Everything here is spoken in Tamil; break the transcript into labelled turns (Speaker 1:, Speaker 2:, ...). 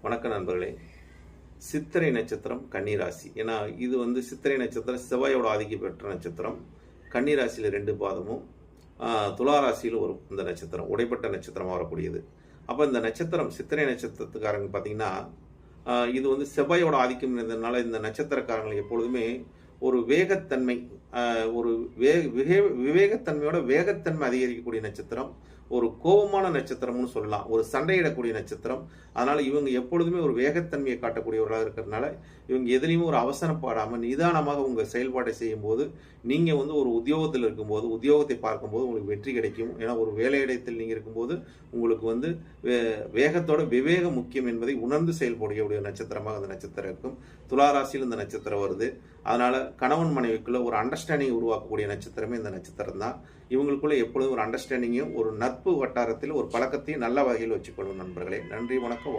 Speaker 1: வணக்கம் நண்பர்களே. சித்திரை நட்சத்திரம் கன்னிராசி. ஏன்னா இது சித்திரை நட்சத்திரம் செவ்வாயோட ஆதிக்கம் பெற்ற நட்சத்திரம். கன்னிராசியில் 2 பாதமும் துளாராசியில் ஒரு இந்த நட்சத்திரம் உடைப்பட்ட நட்சத்திரமாக வரக்கூடியது. அப்போ இந்த நட்சத்திரம் சித்திரை நட்சத்திரத்துக்காரங்க பார்த்தீங்கன்னா இது செவ்வாயோட ஆதிக்கம் இருந்ததுனால இந்த நட்சத்திரக்காரங்களுக்கு எப்பொழுதுமே ஒரு வேகத்தன்மை, ஒரு விவேகத்தன்மையோட வேகத்தன்மை அதிகரிக்கக்கூடிய நட்சத்திரம், ஒரு கோபமான நட்சத்திரம்னு சொல்லலாம், ஒரு சண்டையிடக்கூடிய நட்சத்திரம். அதனால இவங்க எப்பொழுதுமே ஒரு வேகத்தன்மையை காட்டக்கூடியவர்களாக இருக்கிறதுனால இவங்க எதுலையுமே ஒரு அவசரப்படாமல் நிதானமாக உங்கள் செயல்பாட்டை செய்யும்போது நீங்கள் ஒரு உத்தியோகத்தில் இருக்கும்போது, உத்தியோகத்தை பார்க்கும்போது உங்களுக்கு வெற்றி கிடைக்கும். ஏன்னா ஒரு வேலையிடத்தில் நீங்கள் இருக்கும்போது உங்களுக்கு வேகத்தோட விவேகம் முக்கியம் என்பதை உணர்ந்து செயல்படக்கூடிய நட்சத்திரமாக அந்த நட்சத்திரம் இருக்கும். துளாராசியில் இந்த நட்சத்திரம் வருது. அதனால கணவன் மனைவிக்குள்ள ஒரு அண்டர்ஸ்டாண்டிங் உருவாக்கக்கூடிய நட்சத்திரமே இந்த நட்சத்திரம் தான். இவங்களுக்குள்ள எப்பொழுதும் ஒரு அண்டர்ஸ்டாண்டிங்கையும் ஒரு நட்பு வட்டாரத்தில் ஒரு பழக்கத்தையும் நல்ல வகையில் வச்சுக்கொள்ளும் நண்பர்களே. நன்றி, வணக்கம்.